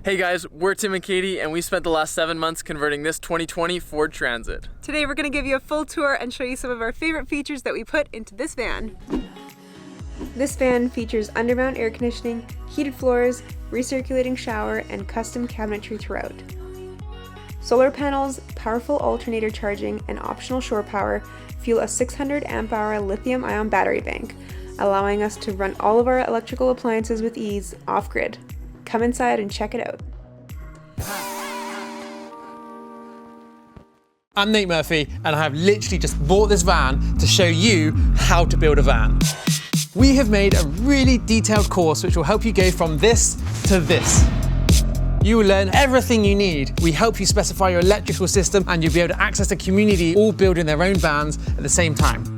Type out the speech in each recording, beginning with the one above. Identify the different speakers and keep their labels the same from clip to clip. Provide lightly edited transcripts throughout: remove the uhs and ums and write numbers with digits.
Speaker 1: Hey guys, we're Tim and Katie, and we spent the last 7 months converting this 2020 Ford Transit.
Speaker 2: Today we're going to give you a full tour and show you some of our favorite features that we put into this van. This van features undermount air conditioning, heated floors, recirculating shower, and custom cabinetry throughout. Solar panels, powerful alternator charging, and optional shore power fuel a 600 amp hour lithium-ion battery bank, allowing us to run all of our electrical appliances with ease off-grid. Come inside and check it out.
Speaker 3: I'm Nate Murphy, and I have literally just bought this van to show you how to build a van. We have made a really detailed course which will help you go from this to this. You will learn everything you need. We help you specify your electrical system, and you'll be able to access the community all building their own vans at the same time.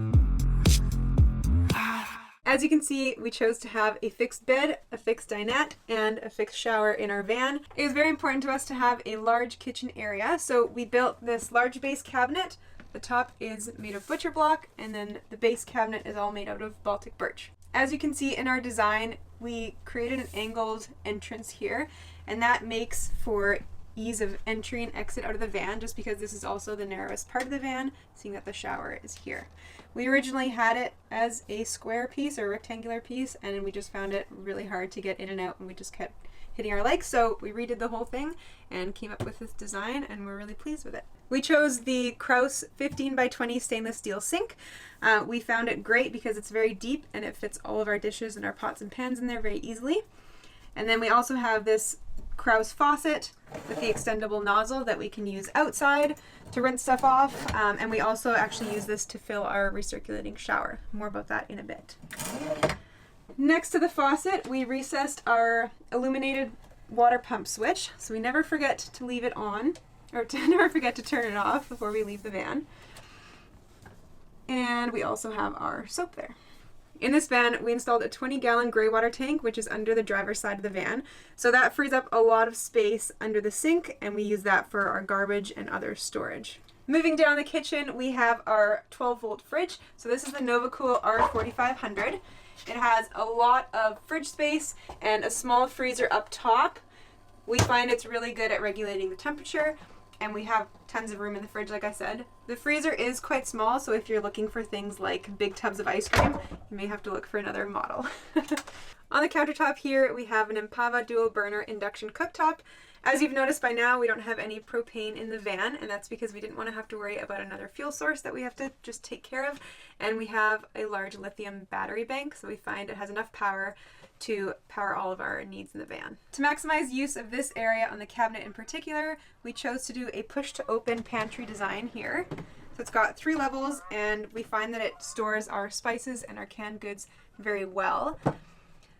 Speaker 2: As you can see, we chose to have a fixed bed, a fixed dinette, and a fixed shower in our van. It was very important to us to have a large kitchen area, so we built this large base cabinet. The top is made of butcher block, and then the base cabinet is all made out of Baltic birch. As you can see in our design, we created an angled entrance here, and that makes for ease of entry and exit out of the van, just because this is also the narrowest part of the van, seeing that the shower is here. We originally had it as a square piece or rectangular piece, and then we just found it really hard to get in and out, and we just kept hitting our legs, so we redid the whole thing and came up with this design, and we're really pleased with it. We chose the Kraus 15 by 20 stainless steel sink. We found it great because it's very deep and it fits all of our dishes and our pots and pans in there very easily. And then we also have this Kraus faucet with the extendable nozzle that we can use outside to rinse stuff off, and we also actually use this to fill our recirculating shower. More about that in a bit. Next to the faucet, we recessed our illuminated water pump switch, so we never forget to leave it on, or never forget to turn it off before we leave the van. And we also have our soap there. In this van, we installed a 20-gallon gray water tank, which is under the driver's side of the van. So that frees up a lot of space under the sink, and we use that for our garbage and other storage. Moving down the kitchen, we have our 12-volt fridge. So this is the NovaCool R4500. It has a lot of fridge space and a small freezer up top. We find it's really good at regulating the temperature, and we have tons of room in the fridge, like I said. The freezer is quite small, so if you're looking for things like big tubs of ice cream, you may have to look for another model. On the countertop here, we have an Impava dual burner induction cooktop. As you've noticed by now, we don't have any propane in the van, and that's because we didn't want to have to worry about another fuel source that we have to just take care of. And we have a large lithium battery bank, so we find it has enough power to power all of our needs in the van. To maximize use of this area on the cabinet in particular, we chose to do a push-to-open pantry design here. So it's got 3 levels, and we find that it stores our spices and our canned goods very well.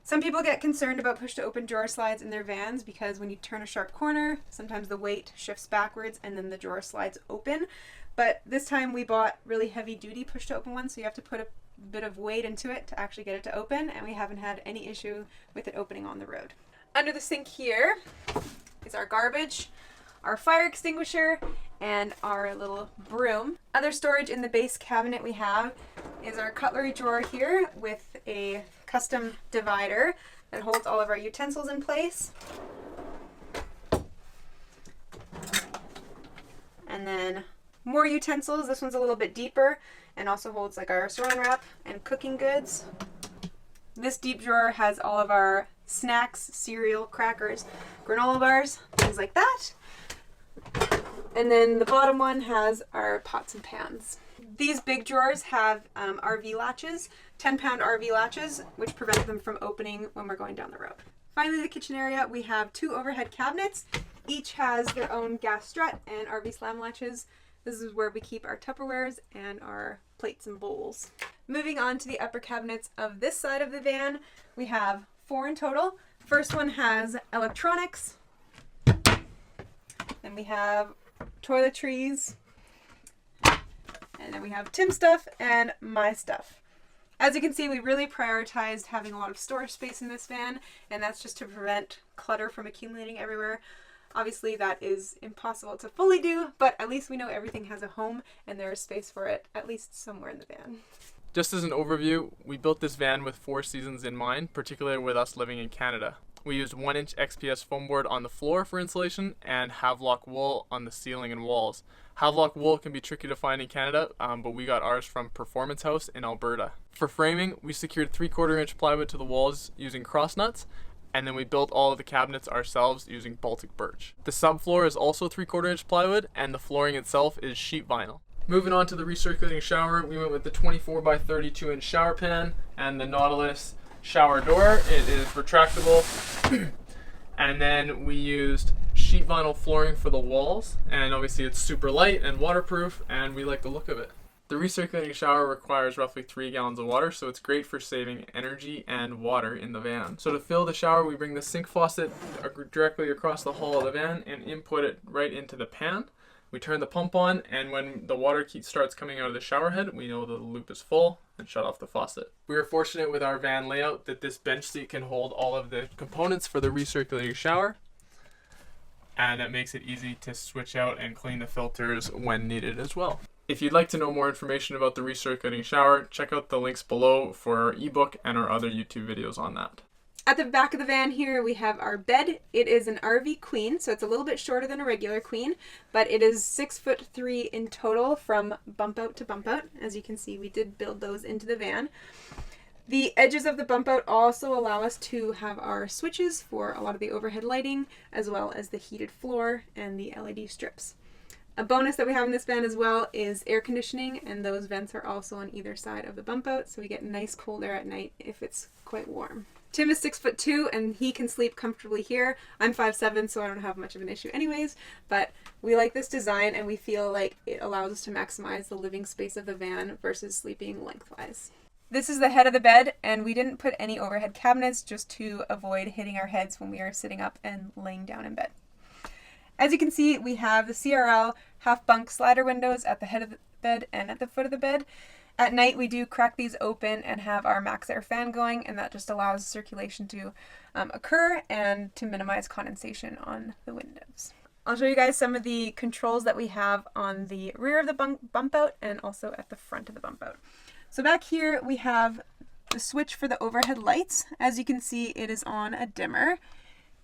Speaker 2: Some people get concerned about push-to-open drawer slides in their vans because when you turn a sharp corner, sometimes the weight shifts backwards and then the drawer slides open. But this time we bought really heavy-duty push-to-open ones, so you have to put a bit of weight into it to actually get it to open, and we haven't had any issue with it opening on the road. Under the sink here is our garbage, our fire extinguisher, and our little broom. Other storage in the base cabinet we have is our cutlery drawer here with a custom divider that holds all of our utensils in place. And then more utensils. This one's a little bit deeper and also holds like our saran wrap and cooking goods. This deep drawer has all of our snacks, cereal, crackers, granola bars, things like that. And then the bottom one has our pots and pans. These big drawers have RV latches, 10-pound RV latches, which prevent them from opening when we're going down the road. Finally, the kitchen area, we have 2 overhead cabinets. Each has their own gas strut and RV slam latches. This is where we keep our Tupperwares and our plates and bowls. Moving on to the upper cabinets of this side of the van, we have 4 in total. First one has electronics. Then we have toiletries. And then we have Tim's stuff and my stuff. As you can see, we really prioritized having a lot of storage space in this van, and that's just to prevent clutter from accumulating everywhere. Obviously that is impossible to fully do, but at least we know everything has a home and there is space for it, at least somewhere in the van.
Speaker 1: Just as an overview, we built this van with 4 seasons in mind, particularly with us living in Canada. We used 1-inch XPS foam board on the floor for insulation and Havelock wool on the ceiling and walls. Havelock wool can be tricky to find in Canada, but we got ours from Performance House in Alberta. For framing, we secured 3/4-inch plywood to the walls using cross nuts, and then we built all of the cabinets ourselves using Baltic birch. The subfloor is also 3/4-inch plywood, and the flooring itself is sheet vinyl. Moving on to the recirculating shower, we went with the 24 by 32-inch shower pan and the Nautilus shower door. It is retractable. And then we used sheet vinyl flooring for the walls, and obviously it's super light and waterproof, and we like the look of it. The recirculating shower requires roughly 3 gallons of water, so it's great for saving energy and water in the van. So to fill the shower, we bring the sink faucet directly across the hull of the van and input it right into the pan. We turn the pump on, and when the water starts coming out of the shower head, we know that the loop is full and shut off the faucet. We are fortunate with our van layout that this bench seat can hold all of the components for the recirculating shower, and it makes it easy to switch out and clean the filters when needed as well. If you'd like to know more information about the recirculating shower, check out the links below for our ebook and our other YouTube videos on that.
Speaker 2: At the back of the van here, we have our bed. It is an RV queen, so it's a little bit shorter than a regular queen, but it is 6'3" in total from bump out to bump out. As you can see, we did build those into the van. The edges of the bump out also allow us to have our switches for a lot of the overhead lighting, as well as the heated floor and the LED strips. A bonus that we have in this van as well is air conditioning, and those vents are also on either side of the bump out, so we get nice cold air at night if it's quite warm. Tim is 6'2" and he can sleep comfortably here. I'm 5'7", so I don't have much of an issue anyways, but we like this design and we feel like it allows us to maximize the living space of the van versus sleeping lengthwise. This is the head of the bed, and we didn't put any overhead cabinets just to avoid hitting our heads when we are sitting up and laying down in bed. As you can see, we have the CRL half bunk slider windows at the head of the bed and at the foot of the bed. At night, we do crack these open and have our max air fan going, and that just allows circulation to occur and to minimize condensation on the windows. I'll show you guys some of the controls that we have on the rear of the bump out and also at the front of the bump out. So back here, we have the switch for the overhead lights. As you can see, it is on a dimmer.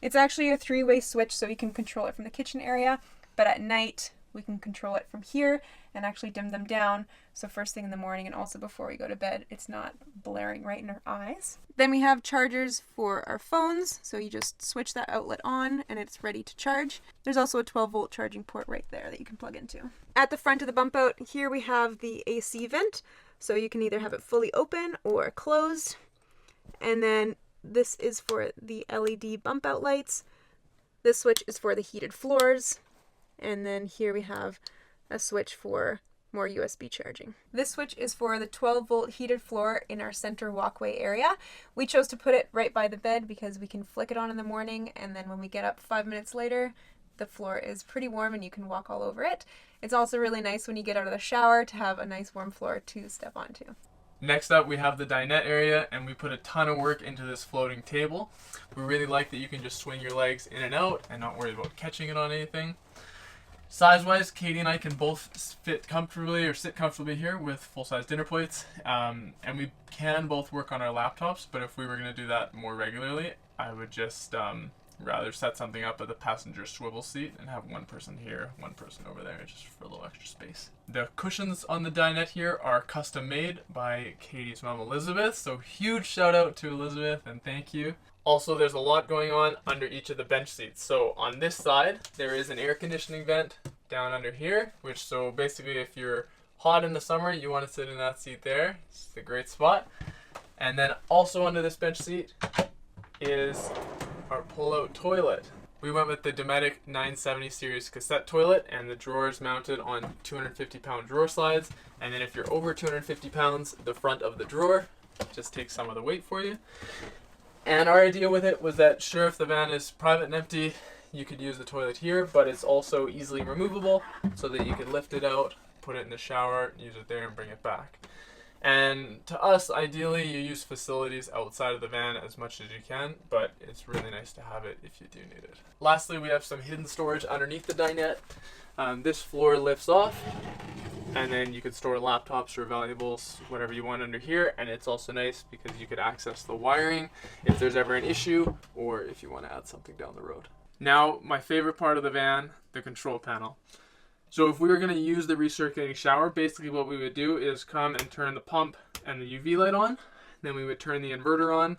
Speaker 2: It's actually a 3-way switch, so you can control it from the kitchen area, but at night, we can control it from here and actually dim them down. So first thing in the morning and also before we go to bed, it's not blaring right in our eyes. Then we have chargers for our phones. So you just switch that outlet on and it's ready to charge. There's also a 12-volt charging port right there that you can plug into. At the front of the bump out, here we have the AC vent. So you can either have it fully open or closed. And then this is for the LED bump out lights. This switch is for the heated floors. And then here we have a switch for more USB charging. This switch is for the 12-volt heated floor in our center walkway area. We chose to put it right by the bed because we can flick it on in the morning, and then when we get up 5 minutes later, the floor is pretty warm and you can walk all over it. It's also really nice when you get out of the shower to have a nice warm floor to step onto.
Speaker 1: Next up, we have the dinette area, and we put a ton of work into this floating table. We really like that you can just swing your legs in and out and not worry about catching it on anything. Size-wise, Katie and I can both fit comfortably or sit comfortably here with full-size dinner plates, and we can both work on our laptops, but if we were going to do that more regularly, I would just rather set something up at the passenger swivel seat and have one person here, one person over there, just for a little extra space. The cushions on the dinette here are custom made by Katie's mom, Elizabeth, so huge shout out to Elizabeth and thank you. Also, there's a lot going on under each of the bench seats. So on this side, there is an air conditioning vent down under here, which so basically if you're hot in the summer, you want to sit in that seat there. It's a great spot. And then also under this bench seat is our pull-out toilet. We went with the Dometic 970 series cassette toilet, and the drawers mounted on 250-pound drawer slides. And then if you're over 250 pounds, the front of the drawer just takes some of the weight for you. And our idea with it was that, sure, if the van is private and empty, you could use the toilet here, but it's also easily removable so that you could lift it out, put it in the shower, use it there, and bring it back. And to us, ideally, you use facilities outside of the van as much as you can, but it's really nice to have it if you do need it. Lastly, we have some hidden storage underneath the dinette. This floor lifts off, and then you could store laptops or valuables, whatever you want under here. And it's also nice because you could access the wiring if there's ever an issue or if you want to add something down the road. Now, my favorite part of the van, the control panel. So if we were going to use the recirculating shower, basically what we would do is come and turn the pump and the UV light on. Then we would turn the inverter on,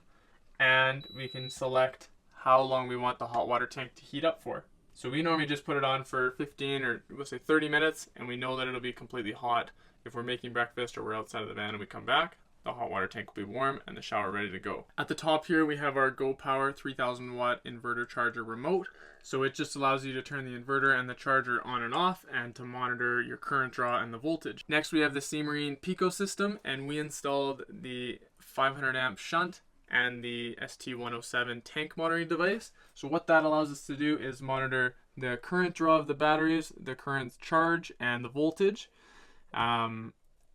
Speaker 1: and we can select how long we want the hot water tank to heat up for. So we normally just put it on for 15 or we'll say 30 minutes, and we know that it'll be completely hot. If we're making breakfast or we're outside of the van and we come back, the hot water tank will be warm and the shower ready to go. At the top here, we have our Go Power 3000 watt inverter charger remote. So it just allows you to turn the inverter and the charger on and off and to monitor your current draw and the voltage. Next, we have the Seamarine Pico system, and we installed the 500 amp shunt and the ST107 tank monitoring device. So what that allows us to do is monitor the current draw of the batteries, the current charge, and the voltage.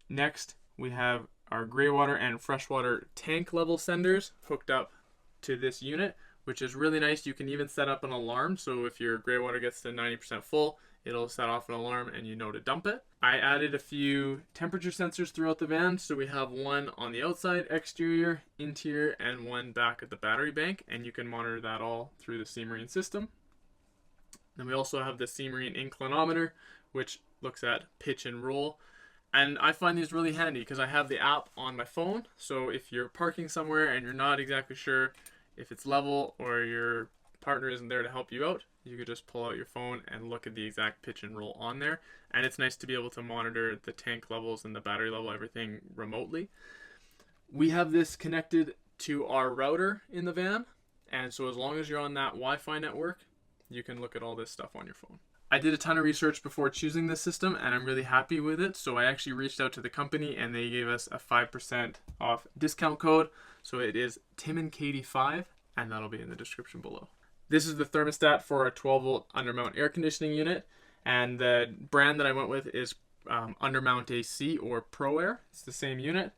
Speaker 1: Next, we have our gray water and freshwater tank level senders hooked up to this unit, which is really nice. You can even set up an alarm, so if your gray water gets to 90% full, it'll set off an alarm and you know to dump it. I added a few temperature sensors throughout the van, so we have one on the outside, exterior, interior, and one back at the battery bank, and you can monitor that all through the Seamarine system. Then we also have the Seamarine inclinometer, which looks at pitch and roll. And I find these really handy because I have the app on my phone. So if you're parking somewhere and you're not exactly sure if it's level or your partner isn't there to help you out, you could just pull out your phone and look at the exact pitch and roll on there. And it's nice to be able to monitor the tank levels and the battery level, everything remotely. We have this connected to our router in the van. And so as long as you're on that Wi-Fi network, you can look at all this stuff on your phone. I did a ton of research before choosing this system, and I'm really happy with it. So I actually reached out to the company and they gave us a 5% off discount code. So it is TimandKatie5, and that'll be in the description below. This is the thermostat for our 12 volt undermount air conditioning unit. And the brand that I went with is Undermount AC or Pro Air. It's the same unit.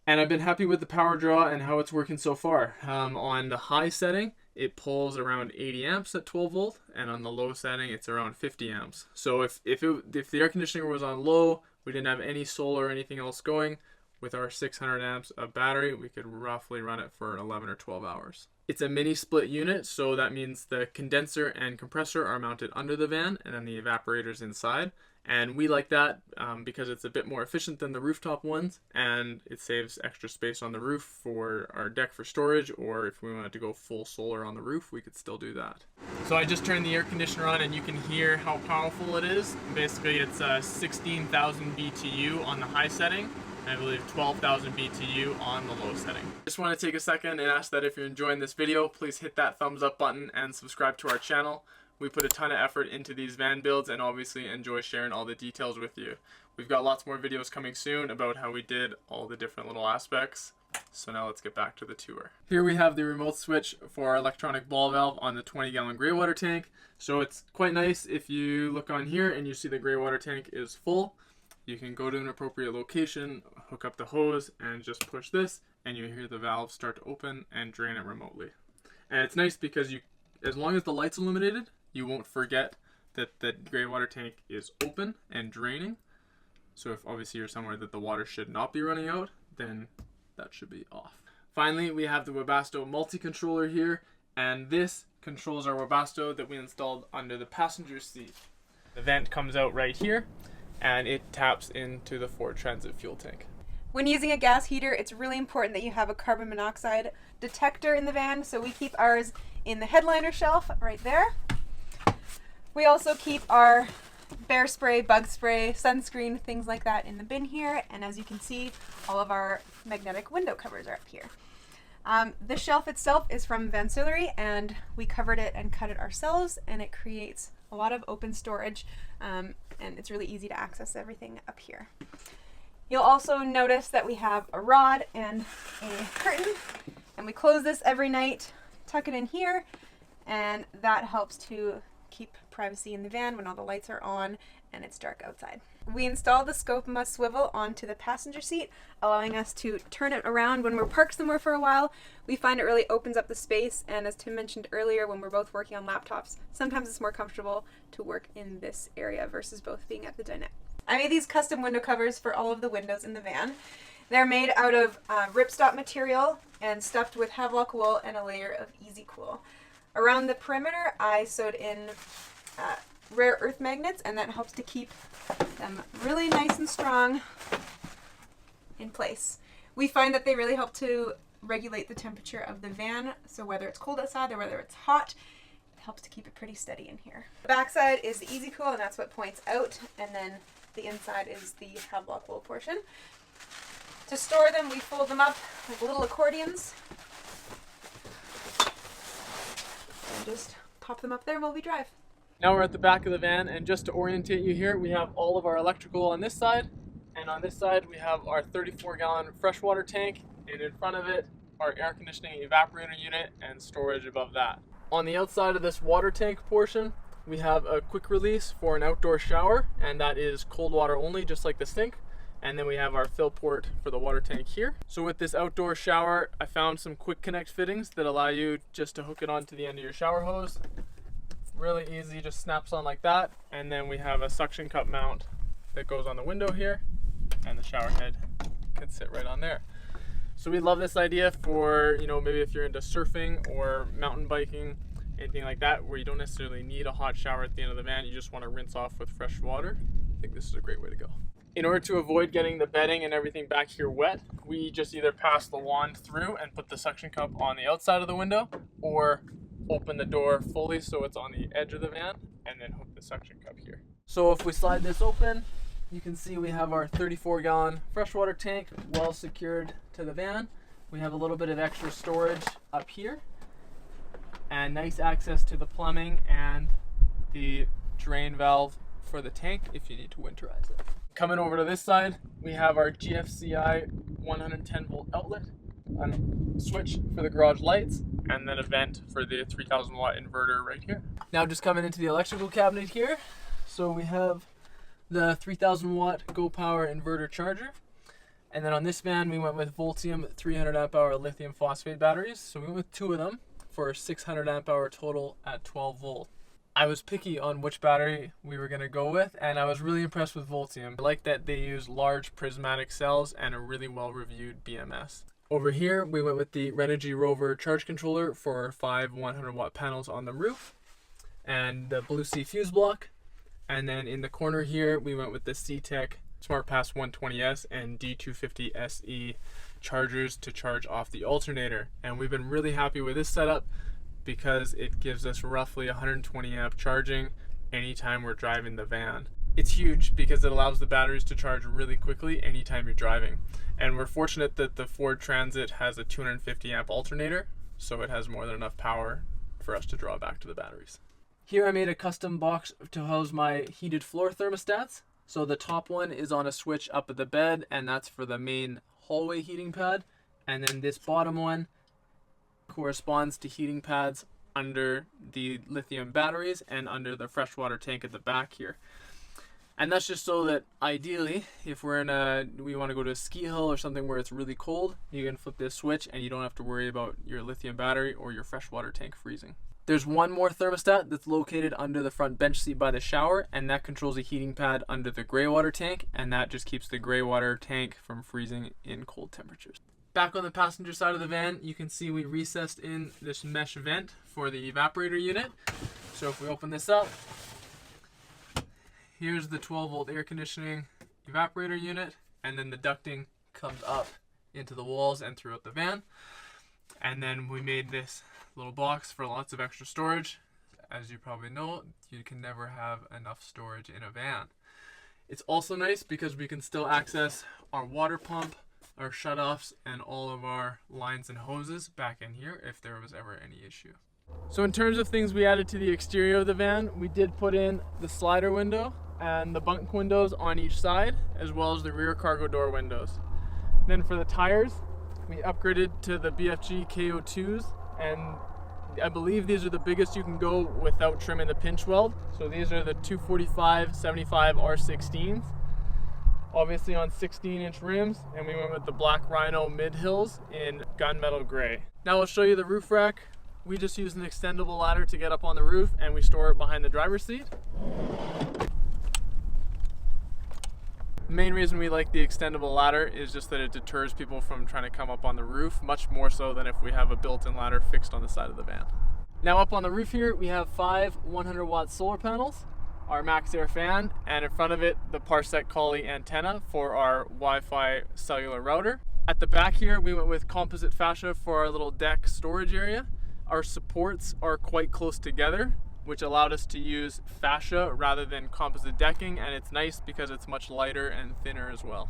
Speaker 1: And I've been happy with the power draw and how it's working so far. On the high setting, it pulls around 80 amps at 12 volt, and on the low setting, it's around 50 amps. So if the air conditioner was on low, we didn't have any solar or anything else going, with our 600 amps of battery, we could roughly run it for 11 or 12 hours. It's a mini split unit, so that means the condenser and compressor are mounted under the van, and then the evaporator's inside. And we like that because it's a bit more efficient than the rooftop ones, and it saves extra space on the roof for our deck for storage, or if we wanted to go full solar on the roof, we could still do that. So I just turned the air conditioner on and you can hear how powerful it is. Basically it's 16,000 BTU on the high setting, and I believe 12,000 BTU on the low setting. Just want to take a second and ask that if you're enjoying this video, please hit that thumbs up button and subscribe to our channel. We put a ton of effort into these van builds and obviously enjoy sharing all the details with you. We've got lots more videos coming soon about how we did all the different little aspects. So now let's get back to the tour. Here we have the remote switch for our electronic ball valve on the 20-gallon gray water tank. So it's quite nice if you look on here and you see the gray water tank is full. You can go to an appropriate location, hook up the hose, and just push this, and you hear the valve start to open and drain it remotely. And it's nice because as long as the light's illuminated, you won't forget that the gray water tank is open and draining. So if obviously you're somewhere that the water should not be running out, then that should be off. Finally, we have the Webasto Multi-Controller here, and this controls our Webasto that we installed under the passenger seat. The vent comes out right here, and it taps into the Ford Transit fuel tank.
Speaker 2: When using a gas heater, it's really important that you have a carbon monoxide detector in the van, so we keep ours in the headliner shelf right there. We also keep our bear spray, bug spray, sunscreen, things like that in the bin here, and as you can see, all of our magnetic window covers are up here. The shelf itself is from Vancillery, and we covered it and cut it ourselves, and it creates a lot of open storage, and it's really easy to access everything up here. You'll also notice that we have a rod and a curtain, and we close this every night, tuck it in here, and that helps to keep privacy in the van when all the lights are on and it's dark outside. We installed the scope must swivel onto the passenger seat, allowing us to turn it around when we're parked somewhere for a while. We find it really opens up the space, and as Tim mentioned earlier, when we're both working on laptops, sometimes it's more comfortable to work in this area versus both being at the dinette. I made these custom window covers for all of the windows in the van. They're made out of ripstop material and stuffed with Havelock wool and a layer of Easy Cool. Around the perimeter, I sewed in rare earth magnets, and that helps to keep them really nice and strong in place. We find that they really help to regulate the temperature of the van, so whether it's cold outside or whether it's hot, it helps to keep it pretty steady in here. The back side is the Easy Cool, and that's what points out, and then the inside is the Havelock wool portion. To store them, we fold them up like little accordions and just pop them up there while we drive.
Speaker 1: Now we're at the back of the van, and just to orientate you here, we have all of our electrical on this side, and on this side we have our 34-gallon freshwater tank, and in front of it our air conditioning evaporator unit and storage above that. On the outside of this water tank portion, we have a quick release for an outdoor shower, and that is cold water only, just like the sink. And then we have our fill port for the water tank here. So with this outdoor shower, I found some quick connect fittings that allow you just to hook it onto the end of your shower hose. Really easy, just snaps on like that. And then we have a suction cup mount that goes on the window here, and the shower head can sit right on there. So we love this idea for, you know, maybe if you're into surfing or mountain biking, anything like that, where you don't necessarily need a hot shower at the end of the van, you just want to rinse off with fresh water. I think this is a great way to go. In order to avoid getting the bedding and everything back here wet, we just either pass the wand through and put the suction cup on the outside of the window, or open the door fully so it's on the edge of the van, and then hook the suction cup here. So if we slide this open, you can see we have our 34-gallon freshwater tank well secured to the van. We have a little bit of extra storage up here, and nice access to the plumbing and the drain valve for the tank if you need to winterize it. Coming over to this side, we have our GFCI 110 volt outlet, a switch for the garage lights, and then a vent for the 3000 watt inverter right here. Now just coming into the electrical cabinet here. So we have the 3000 watt Go Power inverter charger. And then on this van, we went with Voltium 300 amp hour lithium phosphate batteries. So we went with 2 of them for 600 amp hour total at 12 volt. I was picky on which battery we were going to go with, and I was really impressed with Voltium. I like that they use large prismatic cells and a really well-reviewed BMS. Over here, we went with the Renogy Rover charge controller for 5 100-watt panels on the roof, and the Blue Sea fuse block. And then in the corner here, we went with the C-Tech SmartPass 120S and D250 SE chargers to charge off the alternator. And we've been really happy with this setup, because it gives us roughly 120 amp charging anytime we're driving the van. It's huge because it allows the batteries to charge really quickly anytime you're driving. And we're fortunate that the Ford Transit has a 250 amp alternator, so it has more than enough power for us to draw back to the batteries. Here I made a custom box to house my heated floor thermostats. So the top one is on a switch up at the bed, and that's for the main hallway heating pad. And then this bottom one corresponds to heating pads under the lithium batteries and under the freshwater tank at the back here. And that's just so that ideally, if we want to go to a ski hill or something where it's really cold, you can flip this switch and you don't have to worry about your lithium battery or your freshwater tank freezing. There's one more thermostat that's located under the front bench seat by the shower, and that controls a heating pad under the gray water tank, and that just keeps the gray water tank from freezing in cold temperatures. Back on the passenger side of the van, you can see we recessed in this mesh vent for the evaporator unit. So if we open this up, here's the 12 volt air conditioning evaporator unit, and then the ducting comes up into the walls and throughout the van. And then we made this little box for lots of extra storage. As you probably know, you can never have enough storage in a van. It's also nice because we can still access our water pump, our shutoffs, and all of our lines and hoses back in here if there was ever any issue. So in terms of things we added to the exterior of the van, we did put in the slider window and the bunk windows on each side, as well as the rear cargo door windows. Then for the tires, we upgraded to the BFG KO2s, and I believe these are the biggest you can go without trimming the pinch weld. So these are the 245/75 R16s. Obviously on 16-inch rims, and we went with the Black Rhino mid hills in gunmetal gray. Now I'll show you the roof rack. We just use an extendable ladder to get up on the roof, and we store it behind the driver's seat. The main reason we like the extendable ladder is just that it deters people from trying to come up on the roof, much more so than if we have a built-in ladder fixed on the side of the van. Now up on the roof here, we have 5 100-watt solar panels, our max air fan, and in front of it, the Parsec Collie antenna for our Wi-Fi cellular router. At the back here, we went with composite fascia for our little deck storage area. Our supports are quite close together, which allowed us to use fascia rather than composite decking, and it's nice because it's much lighter and thinner as well.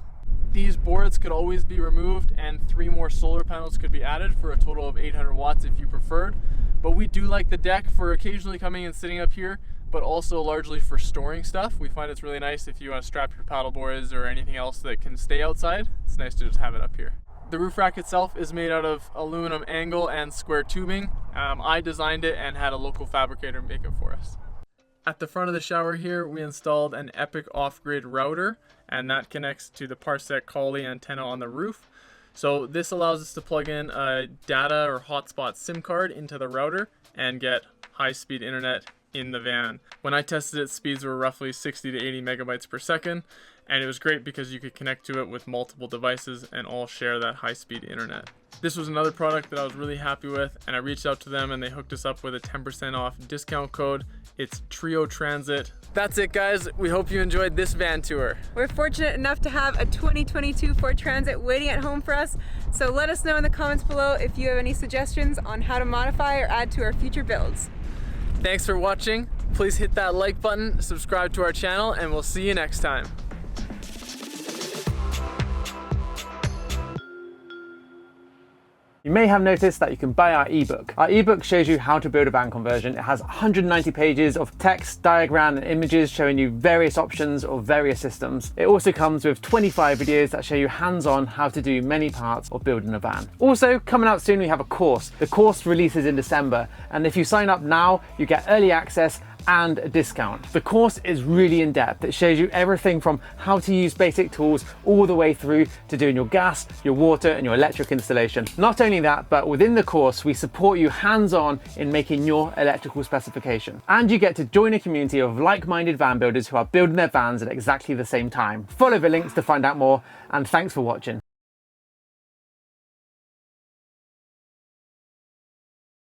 Speaker 1: These boards could always be removed and 3 more solar panels could be added for a total of 800 watts if you preferred. But we do like the deck for occasionally coming and sitting up here, but also largely for storing stuff. We find it's really nice if you want to strap your paddle boards or anything else that can stay outside. It's nice to just have it up here. The roof rack itself is made out of aluminum angle and square tubing. I designed it and had a local fabricator make it for us. At the front of the shower here, we installed an Epic off-grid router, and that connects to the Parsec Collie antenna on the roof. So this allows us to plug in a data or hotspot SIM card into the router and get high-speed internet in the van. When I tested it, speeds were roughly 60 to 80 megabytes per second, and it was great because you could connect to it with multiple devices and all share that high-speed internet. This was another product that I was really happy with, and I reached out to them and they hooked us up with a 10% off discount code. It's Trio Transit. That's it, guys. We hope you enjoyed this van tour.
Speaker 2: We're fortunate enough to have a 2022 Ford Transit waiting at home for us, so let us know in the comments below if you have any suggestions on how to modify or add to our future builds.
Speaker 1: Thanks for watching. Please hit that like button, subscribe to our channel, and we'll see you next time.
Speaker 3: You may have noticed that you can buy our ebook. Our ebook shows you how to build a van conversion. It has 190 pages of text, diagram, and images showing you various options of various systems. It also comes with 25 videos that show you hands-on how to do many parts of building a van. Also, coming out soon, we have a course. The course releases in December, and if you sign up now, you get early access and a discount. The course is really in depth. It shows you everything from how to use basic tools all the way through to doing your gas, your water, and your electric installation. Not only that, but within the course, we support you hands-on in making your electrical specification. And you get to join a community of like-minded van builders who are building their vans at exactly the same time. Follow the links to find out more, and thanks for watching.